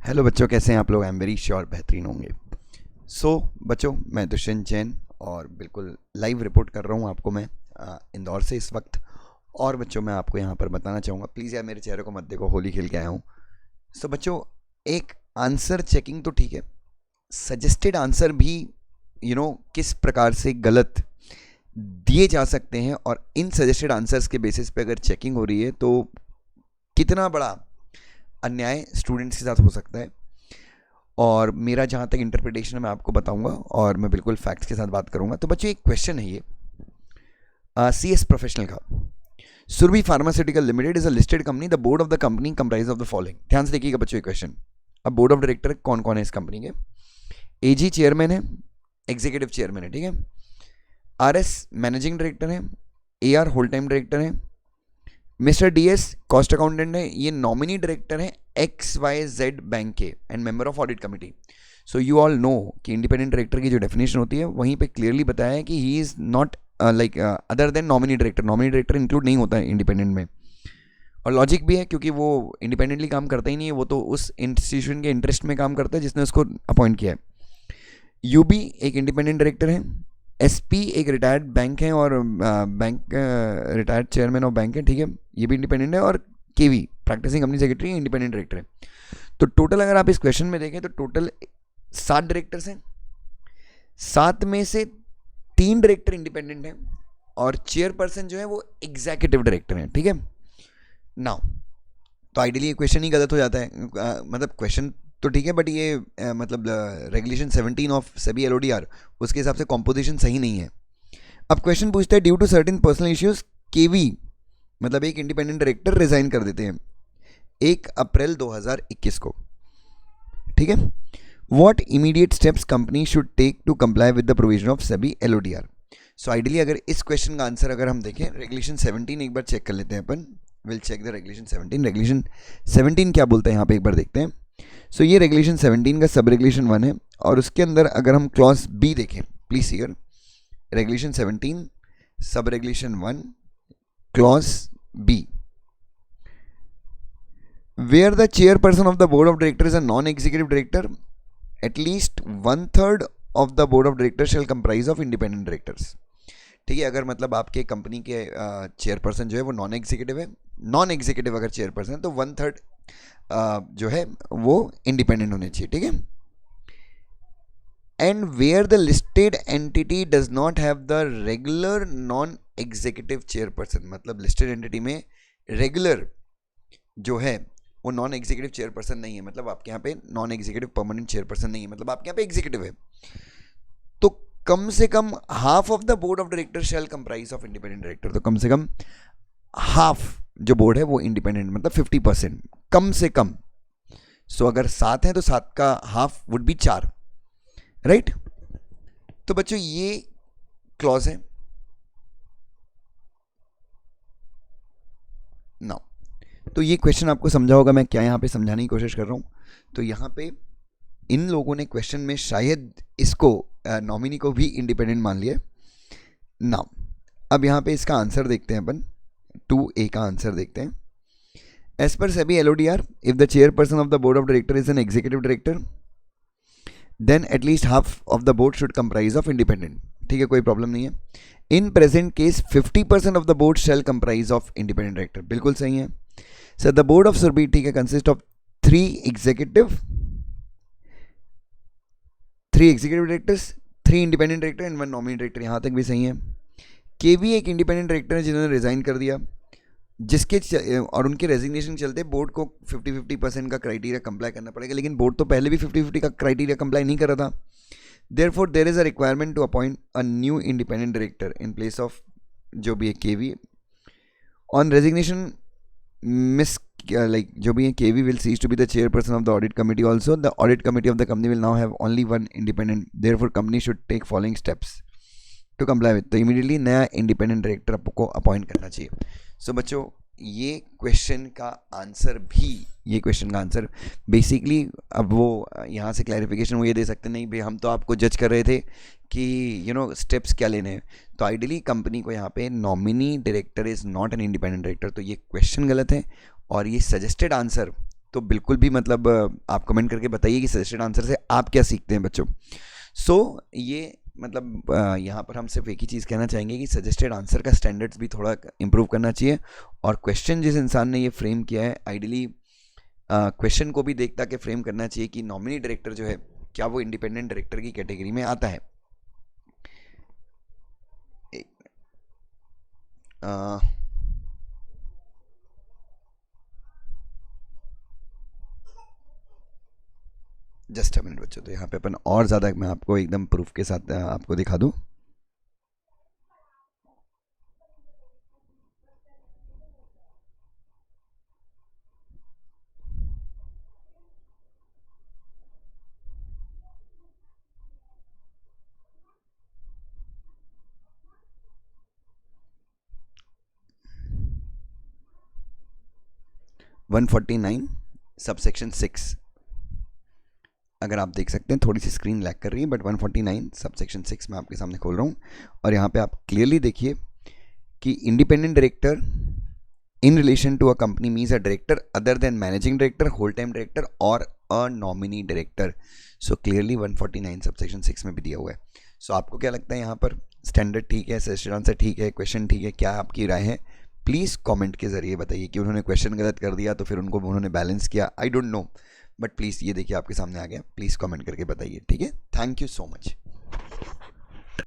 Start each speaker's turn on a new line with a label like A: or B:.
A: Hello बच्चों, कैसे हैं आप लोग? आई एम वेरी श्योर बेहतरीन होंगे। बच्चों, मैं दुष्यंत जैन और बिल्कुल लाइव रिपोर्ट कर रहा हूँ आपको मैं इंदौर से इस वक्त। और बच्चों, मैं आपको यहाँ पर बताना चाहूँगा, प्लीज़ यार मेरे चेहरे को मत देखो, होली खेल के आया हूँ। बच्चों, एक आंसर चेकिंग तो ठीक है, सजेस्टेड आंसर भी किस प्रकार से गलत दिए जा सकते हैं, और इन सजेस्टेड आंसर्स के बेसिस पे अगर चेकिंग हो रही है तो कितना बड़ा अन्याय स्टूडेंट्स के साथ हो सकता है। और मेरा जहाँ तक इंटरप्रिटेशन है मैं आपको बताऊंगा, और मैं बिल्कुल फैक्ट्स के साथ बात करूंगा। तो बच्चों, एक क्वेश्चन है ये CS प्रोफेशनल का। Surabhi pharmaceutical limited is a listed company. The board of the company comprise of the following. ध्यान से देखिएगा बच्चों ये क्वेश्चन। अब बोर्ड ऑफ डायरेक्टर कौन कौन है इस कंपनी के? AG चेयरमैन है, एग्जीक्यूटिव चेयरमैन है, ठीक है। RS मैनेजिंग डायरेक्टर है, AR होल टाइम डायरेक्टर है, मिस्टर DS कॉस्ट अकाउंटेंट है, ये नॉमिनी डायरेक्टर है XYZ बैंक के and member of audit committee. So you all know कि इंडिपेंडेंट डायरेक्टर की जो डेफिनेशन होती है वहीं पे क्लियरली बताया है कि he is not like other than nominee director. Nominee director include नहीं होता है इंडिपेंडेंट में, और लॉजिक भी है क्योंकि वो इंडिपेंडेंटली काम करता ही नहीं है, वो तो उस इंस्टीट्यूशन के इंटरेस्ट में काम करता है जिसने उसको अपॉइंट किया है। UB एक इंडिपेंडेंट डायरेक्टर है, SP एक रिटायर्ड बैंक है और bank retired chairman of bank है, ठीक है, ये भी इंडिपेंडेंट है। और KV practising company secretary independent director है। तो टोटल अगर आप इस क्वेश्चन में देखें तो टोटल 7 डायरेक्टर्स हैं। 7 में से 3 डायरेक्टर इंडिपेंडेंट हैं और चेयरपर्सन जो है वो एग्जीक्यूटिव डायरेक्टर हैं, ठीक है। नाउ तो आइडियली ये क्वेश्चन ही गलत हो जाता है, मतलब क्वेश्चन तो ठीक है बट ये मतलब रेगुलेशन 17 ऑफ सेबी LODR उसके हिसाब से कॉम्पोजिशन सही नहीं है। अब क्वेश्चन पूछता है due to certain personal issues KV मतलब एक इंडिपेंडेंट डायरेक्टर रिजाइन कर देते हैं 1 अप्रैल 2021 को, ठीक है। What immediate steps company should take to comply with the provision of SEBI LODR। So ideally अगर इस क्वेश्चन का आंसर अगर हम देखें, रेगुलेशन 17 एक बार चेक कर लेते हैं अपन। Will check the regulation 17। Regulation 17 क्या बोलता है यहाँ पे एक बार देखते हैं। सो ये रेगुलेशन 17 का सब रेगुलेशन 1 है, और उसके अंदर अगर हम क्लॉज B देखें, please here regulation 17 sub regulation 1 clause B, where the chairperson of the board of directors is a non-executive director, at least 1/3 of the board of directors shall comprise of independent directors। ठीक है, अगर मतलब आपके company के chairperson जो है वो non executive है, नॉन एग्जीक्यूटिव अगर चेयरपर्सन है तो 1/3 जो है वो इंडिपेंडेंट होने चाहिए, ठीक है। And where the listed entity does not have the regular non executive chairperson, मतलब लिस्टेड एंटिटी में रेगुलर जो है वो नॉन एग्जीक्यूटिव चेयरपर्सन नहीं है, मतलब आपके यहाँ पे नॉन एग्जीक्यूटिव परमानेंट चेयरपर्सन नहीं है, मतलब आपके यहाँ पे एग्जीक्यूटिव है, तो कम से कम half of the board of director shall comprise of independent director. तो कम से कम हाफ जो बोर्ड है वो इंडिपेंडेंट, मतलब 50% कम से कम। सो अगर 7 है तो 7 का हाफ वुड बी 4, राइट। तो बच्चों ये क्लॉज है। नाउ तो ये क्वेश्चन आपको समझा होगा मैं क्या यहाँ पे समझाने की कोशिश कर रहा हूँ। तो यहाँ पे इन लोगों ने क्वेश्चन में शायद इसको नॉमिनी को भी इंडिपेंडेंट मान लिया। नाउ अब यहाँ पे इसका आंसर देखते हैं अपन, 2A का आंसर देखते हैं। एज पर SEBI LODR, if the chairperson of the board of director is an executive director then at least half of the board should comprise of independent, ठीक है, कोई प्रॉब्लम नहीं है। In present case 50% of the board shall comprise of independent director, बिल्कुल सही है sir. The board of Surabhi, ठीक है, consist of 3 executive directors, 3 independent director and 1 nominee director, यहां तक भी सही है। KV एक इंडिपेंडेंट डायरेक्टर है जिन्होंने रिजाइन कर दिया, जिसके और उनके रेजिग्नेशन चलते बोर्ड को 50-50% का क्राइटेरिया कंप्लाई करना पड़ेगा, लेकिन बोर्ड तो पहले भी 50-50 का क्राइटेरिया कंप्लाई नहीं कर रहा था। Therefore there is a requirement to appoint a new independent director in place of जो भी है KV। On resignation miss like जो भी है KV will cease to be the chairperson of the audit committee also. The audit committee of the company will now have only 1 independent, therefore company should take following steps to comply with। तो immediately नया independent director आपको appoint करना चाहिए। सो बच्चों ये question का answer basically अब वो यहाँ से क्लैरिफिकेशन वो ये दे सकते नहीं भाई हम तो आपको जज कर रहे थे कि स्टेप्स क्या लेने हैं। तो आइडियली कंपनी को यहाँ पे nominee director is not an independent director, तो ये क्वेश्चन गलत है। और ये सजेस्टेड आंसर तो बिल्कुल भी मतलब आप कमेंट करके बताइए कि सजेस्टेड आंसर से आप क्या सीखते हैं बच्चों। सो ये मतलब यहाँ पर हम सिर्फ एक ही चीज़ कहना चाहेंगे कि सजेस्टेड आंसर का स्टैंडर्ड्स भी थोड़ा इम्प्रूव करना चाहिए, और क्वेश्चन जिस इंसान ने ये फ्रेम किया है आइडियली क्वेश्चन को भी देखता के फ्रेम करना चाहिए कि नॉमिनी डायरेक्टर जो है क्या वो इंडिपेंडेंट डायरेक्टर की कैटेगरी में आता है। जस्ट अ मिनट बच्चों, तो यहाँ पे अपन और ज़्यादा मैं आपको एकदम प्रूफ के साथ आपको दिखा दूँ। वन 149 सबसेक्शन 6, अगर आप देख सकते हैं थोड़ी सी स्क्रीन लैग कर रही है, बट 149 सबसेक्शन 6 मैं आपके सामने खोल रहा हूँ, और यहाँ पे आप क्लियरली देखिए कि independent director in relation to a company means a director other than managing director, whole time director और a nominee director. So clearly 149 subsection 6 में भी दिया हुआ है। सो आपको क्या लगता है यहाँ पर स्टैंडर्ड ठीक है, सजेस्टेड आंसर ठीक है, क्वेश्चन ठीक है, क्या आपकी राय है? प्लीज़ कमेंट के ज़रिए बताइए कि उन्होंने क्वेश्चन गलत कर दिया तो फिर उन्होंने बैलेंस किया, I don't know, but please ये देखिए आपके सामने आ गया, प्लीज़ कमेंट करके बताइए, ठीक है। Thank you so much.